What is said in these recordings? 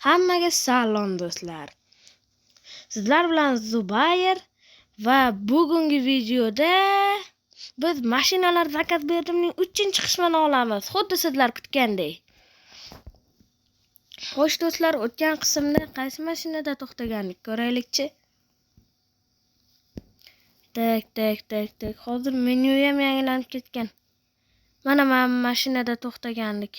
Hammaga salom do'stlar. Sizlar bilan Zubayr va bugungi videoda biz mashinalar zakaz berdimning 3-qismini olamiz. Xuddi sizlar kutgandek. Xo'sh do'stlar, o'tgan qismda qaysi mashinada to'xtagandik ko'raylikchi. Tak. Hozir menyu ham yangilanib ketgan. Mana mashinada to'xtagandik.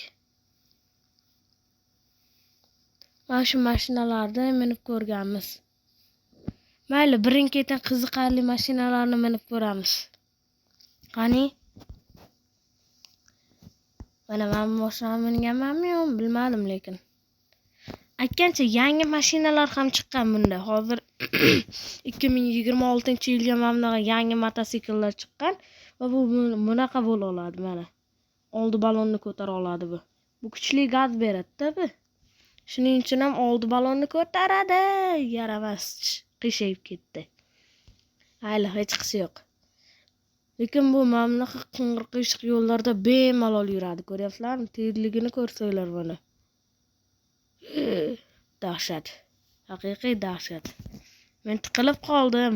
Mana shu mashinalarda minib ko'rganmiz. Mayli, birin-ketin qiziqarli mashinalarni minib ko'ramiz. Qani? Mana men mashina minganmanmi, bilmadim lekin. Aytgancha yangi mashinalar ham chiqqan bunda. Hozir 2026-yilga mamlaga yangi mototsikllar chiqqan va bu bunaqa bo'la oladi mana. Oldi balonni ko'tara oladi bu. Bu kuchli gaz beradi-da bu. Shuning uchun ham oldi balonni ko'taradi. Yaramas, qiyshayib ketdi. Mayli, hech qisi yo'q. Lekin bu mamlaqa qing'ir-qiyshiq yo'llarda bemalol yuradi. Ko'ryapsizlarmi? Tezligini ko'rsanglar mana. Dahshat. Haqiqiy dahshat. Men tiqilib qoldim.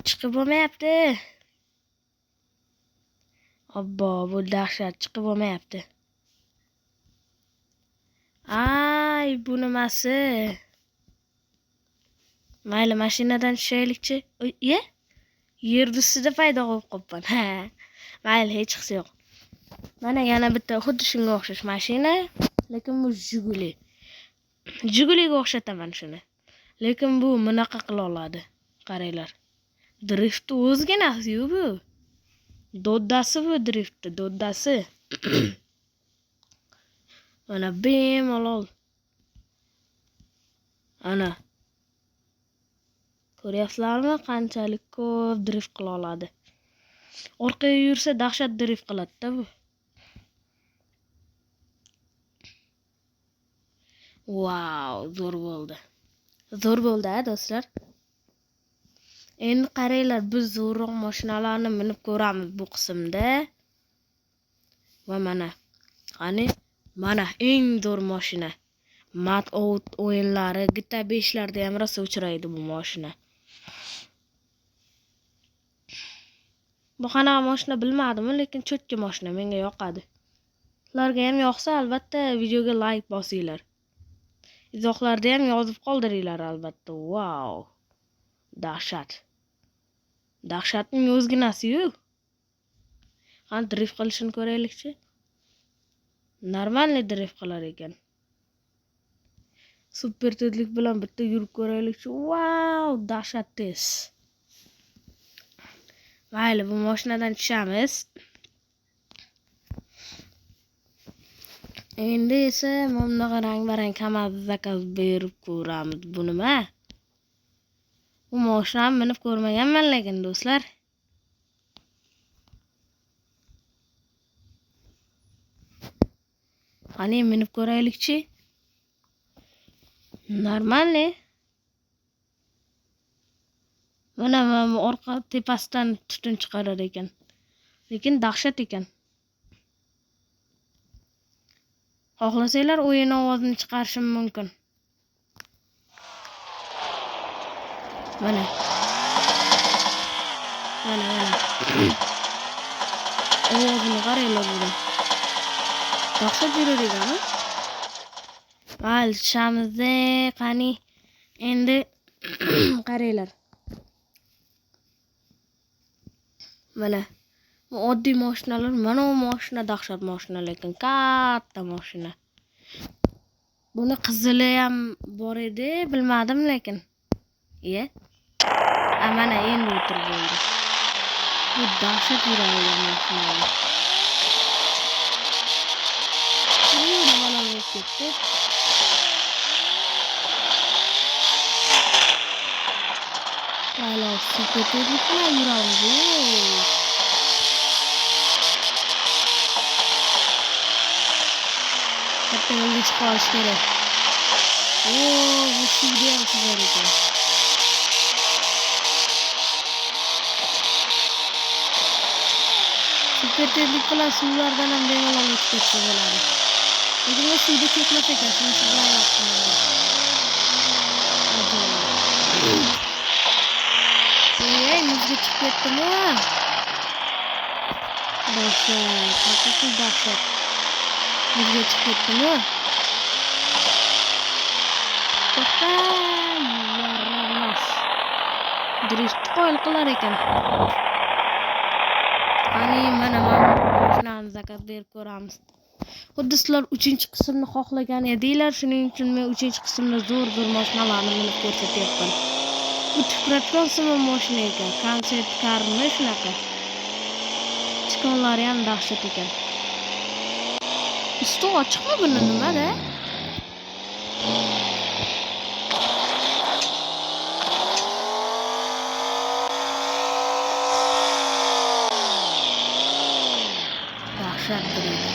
Chiqib bo'lmayapti. Obbo, bu dahshat, chiqib bo'lmayapti. Ay, bu nimasi? Mayli, mashinadan tushaylikchi. Yer ustida paydo bo'lib qolibman. Ha. Mayli, hech qisi yo'q. Mana yana bitta xuddi shunga o'xshash mashina, lekin bu Jiguli. Jiguliga o'xshataman shuni. Lekin bu bunaqa qila oladi. Qaranglar. Driftni o'zginasi-yu bu. Doddasi bu driftni, doddasi. Mana bemalol. Ana. Ko'ryapsizlarmi, qanchalik ko'p drift qila oladi. Orqaga yursa dahshat drift qiladi-da bu. Wow, zo'r bo'ldi. Zo'r bo'ldi-a do'stlar. Endi qaranglar, biz zo'rroq mashinalarni minib ko'ramiz bu qismda. Va mana. Qani? Mana eng zo'r mashina. Mat Out o'yinlari, GTA 5larda ham rosa uchraydi bu mashina. Bu qanaqa mashina bilmadim, lekin cho'tka mashina, menga yoqadi. Sizlarga ham yoqsa, albatta videoga like bosinglar. Izohlarda ham yozib qoldiringlar albatta. Wow. Dahshat. Dahshatning o'zginasi-yu. Qani drift qilishini ko'raylikchi. Normalniy drift qilar ekan. Super tezlik bilan bitta yurib ko'raylikchi. Wow, dahshat tez. Mayli, bu mashinadan tushamiz. Endi esa mamlaqa rang-barang kamaz zakaz berib ko'ramiz. Bu nima? Bu mashinani minib ko'rmaganman lekin do'stlar. Qani minib ko'raylikchi. Normalniy. Mana orqa tepasidan tutun chiqarar ekan. Lekin dahshat ekan. Xohlasanglar o'yin ovozini chiqarishim mumkin. Mana. Ovozini qaranglar buni. Dahshat yurar ekan-a? Mayli, tushamiz-da, qani. Endi qaranglar. Mana bu oddiy mashinalar, mana bu mashina dahshat mashina, lekin katta mashina. Buni qizili ham bor edi, bilmadim lekin. Mana endi o'tirib bo'ldi. Bu dahshat yuradigan mashina. Nimalar bo'lib ketdi? Mayli, super tezlik bilan yuramiz. Katta yo'lga chiqib olish kerak. Bu suvda ham suzar ekan. Hiperterlik bilan suvlardan ham bemalol o'tib ketsa bo'ladi. Lekin u suvda ketmas ekan, shuning uchun bilan yoqdim. Ey, muzga chiqib ketdimi? Dahshat, haqiqiy dahshat. Muzga chiqib ketdimi? To'xta, yaramas. Drift qo'yil qilar ekan. Qani, mana mashinani zakaz berib ko'ramiz. Xuddi sizlar 3-qismni xohlagan edinglar, shuning uchun men 3-qismda zo'r mashinalarni minib ko'rsatyapman. Bu tipratgan simon mashina ekan, konsert karmi shunaqa. Chiqonlari ham dahshat ekan. Usti ochiqmi buni nimada? Dahshat drift.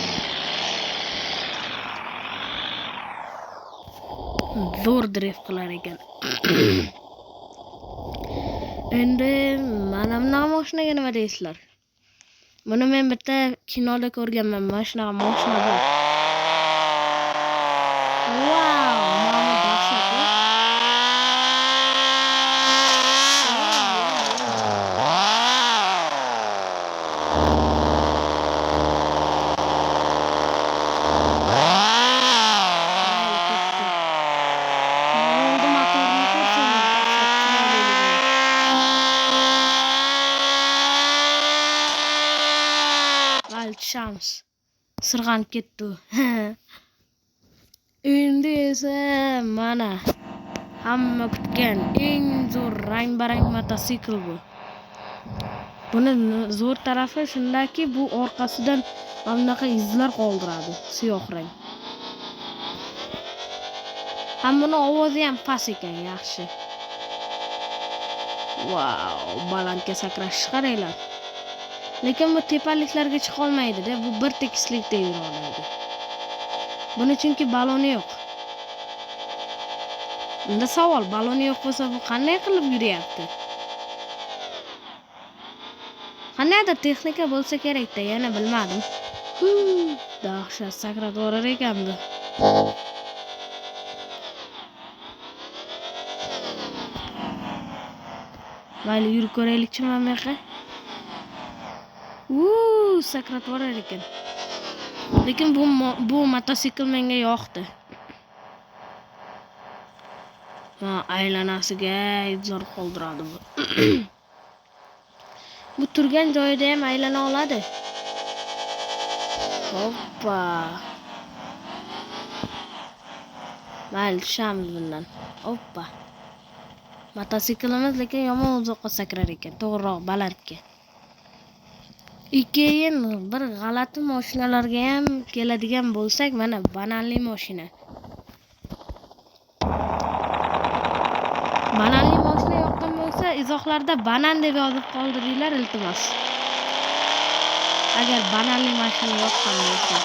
Zo'r drift qilar ekan. Endi mana bunaqa mashinaga nima deysizlar? Buni men bitta kinoda ko'rganman, mana shunaqa mashina bor. Wow, mana dahshat. Shams sirg'anib ketdi. Endi esa mana hamma kutgan eng zo'r rang-barang mototsikl bu. Buni zo'r tarafi shundaki, bu orqasidan bunaqa izlar qoldiradi, siyoh rang. Hammaning ovozi ham past ekan, yaxshi. Wow, balandga sakrash qaranglar. Lekin bu tepaliklarga chiqa olmaydi-da, bu bir tekislikda yura oladi. Buni chunki baloni yo'q. Unda savol, baloni yo'q bo'lsa bu qanday qilib yuryapti? Qandaydir texnika bo'lsa kerak-da, yana bilmadim. Dahshat sakrab borar ekan bu. Mayli, yurib ko'raylikchi mana bu yoqqa. Sakrab borar ekan. Lekin bu mototsikl menga yoqdi. Aylanasiga izlar qoldiradi bu. Bu turgan joyida ham aylana oladi. Hoppa. Mayli, tushamiz bundan. Hoppa. Mototsiklimiz lekin yomon uzoqqa sakrar ekan, to'g'riroq balandga. Keyin bir g'alati mashinalarga ham keladigan bo'lsak, mana bananli mashina. Bananli mashina yoqqan bo'lsa, izohlarda banan deb yozib qoldiringlar, iltimos. Agar bananli mashina yoqqan bo'lsa.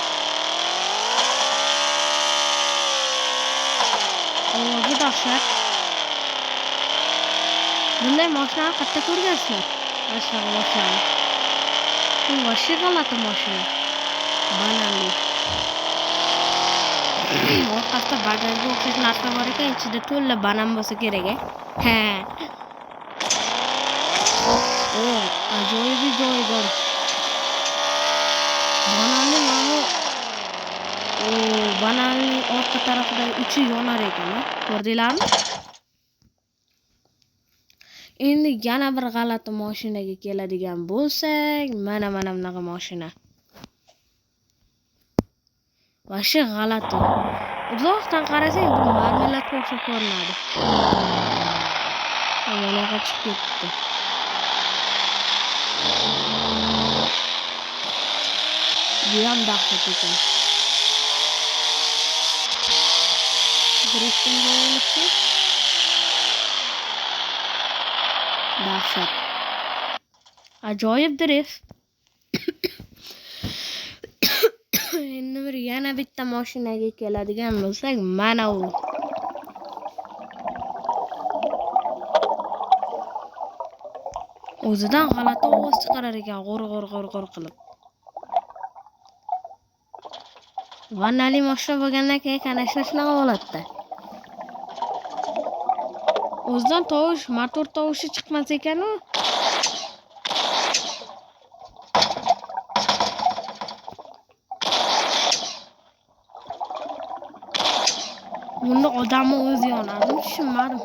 Bu dahshat. Bunday mashinani qayerda ko'rgansizlar? Mashina mashina. Bu vashir g'alati mashina. Bananli. Orqasida bagajga o'xshash narsa bor ekan, ichida to'la banan bo'lsa kerak, ha. Ajoyib joyi bor. Bananli mana. Bananli orqa tarafida uchi yonar ekan, ko'rdinglarmi? Endi yana bir g'alati mashinaga keladigan bo'lsak, mana bunaqa mashina. Vashi g'alati. Uzoqdan qarasang, bu marmeladga o'xshab ko'rinadi. Mana qochib ketdi. Bu ham dahshat ekan. Drifting bo'lishi dahshat. Ajoyib drift. Endi bir yana bitta mashinaga keladigan bo'lsak, mana u. O'zidan g'alati ovoz chiqarar ekan, g'ur qilib. Vannali mashina bo'lgandan keyin kanashna shunaqa bo'ladi-da. O'zidan tovush, motor tovushi chiqmas ekan-u. Bunda odamni o'zi yonadi, tushunmadim.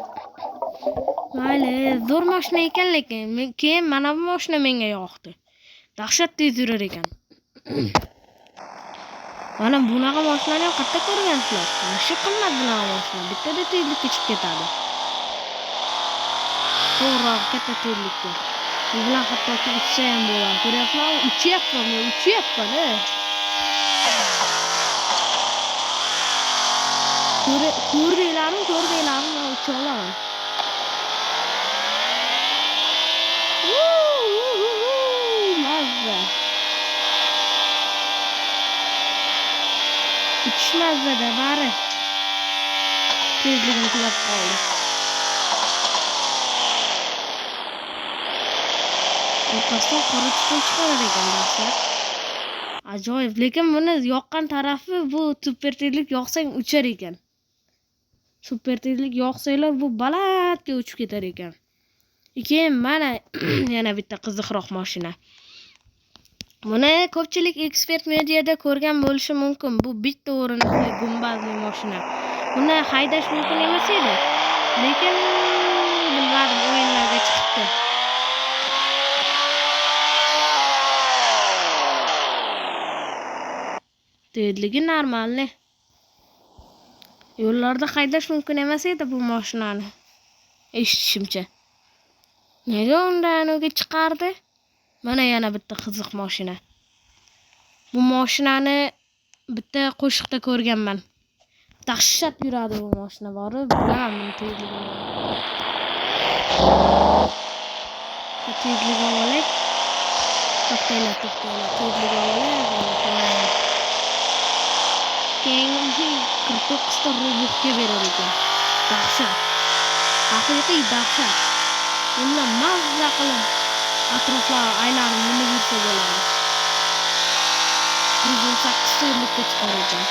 Mayli, zo'r mashina ekan, lekin keyin mana bu mashina menga yoqdi. Dahshat tez yurar ekan. Mana bunaqa mashinani ham qayerda ko'rgansizlar? Nasha qimmat bunaqa mashina. Bittada tezlikka chiqib ketadi. To'g'ri, katta tezlikka. Bu bilan hattoki uchsa ham bo'ladi. Ko'ryapsizmi? Uchyapman. Ko'rdinglarmi? Men ucha olaman. Mazza. Uçmazda bari. Tezligim tugab qoldi. Orqasidan qora tutun chiqarar ekan do'stlar. Ajoyib, lekin buni yoqqan tarafi bu super tezlik yoqsang uchar ekan. Super tezlik yoqsanglar bu balandga uchib ketar ekan. Keyin mana yana bitta qiziqroq mashina. Buni ko'pchilik ekspert mediada ko'rgan bo'lishi mumkin. Bu bitta o'rinli gumbazli mashina. Buni haydash mumkin emas edi. Lekin bilmadim, o'yinlarga chiqdi. Tezligi normalni. Yo'llarda haydash mumkin emas edi bu mashinani. Eshitishimcha. Nega undan o'ga chiqardi? Mana yana bitta qiziq mashina. Bu mashinani bitta qo'shiqda ko'rganman. Dahshat yuradi bu mashina bori, bilaman tezligini. Tezligini olay. To'xtanglar, tezligini olay. Keyin 49 ta rubuhga berar ekan. Dahshat. Haqiqiy dahshat. Bundan mazza qilib atroflar aylanib minib yursa bo'ladi. 108 tezlikka chiqar ekan.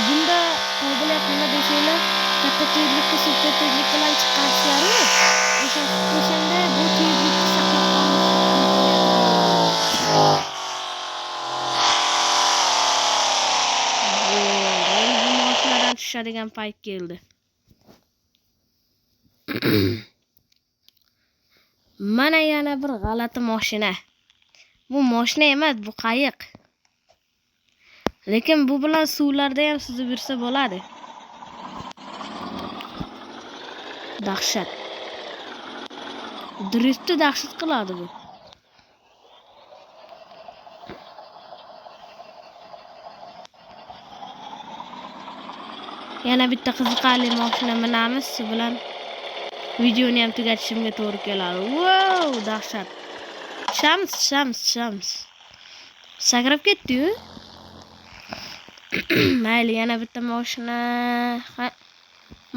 Bunda qobiliyat nima desanglar, katta tezlikka, super tezlik bilan chiqarishlari, o'shanda bu tezlikni saqlab qolish bu mashinadan tushadigan payt keldi. Mana yana bir g'alati mashina. Bu mashina emas, bu qayiq. Lekin bu bilan suvlarda ham suzib yursa bo'ladi. Dahshat. Driftni dahshat qiladi bu. Yana bitta qiziqarli mashina minamiz, shu bilan videoni ham tugatishimga to'g'ri keladi. Wow, dahshat. Shams. Sakrab ketdi-yu. Mayli, yana bitta mashina.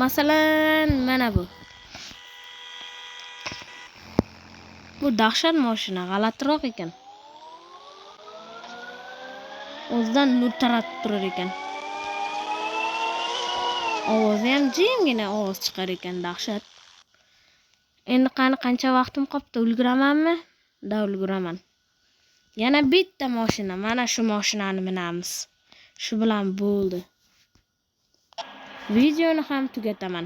Masalan, mana bu. Bu dahshat mashina, g'alatiroq ekan. O'zidan nur taratib turar ekan. Ovozi ham jimgina ovoz chiqar ekan, dahshat. Endi qancha vaqtim qoldi, ulguramanmi? Da ulguraman. Yana bitta mashina, mana shu mashinani minamiz. Shu bilan bo'ldi. Videoni ham tugataman.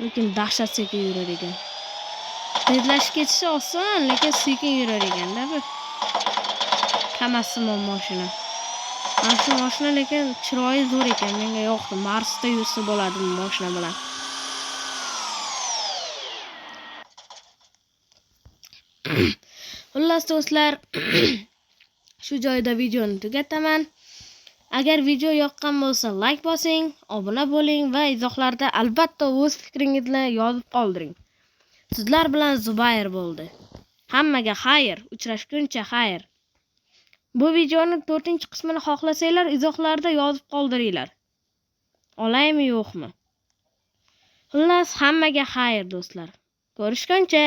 Lekin dahshat sekin yurar ekan. Tezlashib ketishi oson, lekin sekin yurar ekan-da bu. Kamasimon mashina. Mana shu mashina lekin chiroyi zo'r ekan, menga yoqdi. Marsda yursa bo'ladi bu mashina bilan. Xullas do'stlar, shu joyda videoni tugataman. Agar video yoqqan bo'lsa, like bosing, obuna bo'ling va izohlarda albatta o'z fikringizni yozib qoldiring. Sizlar bilan Zubayr bo'ldi. Hammaga xayr, uchrashguncha xayr. Bu videoning 4-qismini xohlasanglar, izohlarda yozib qoldiringlar. Olaymi, yo'qmi? Xullas, hammaga xayr do'stlar. Ko'rishguncha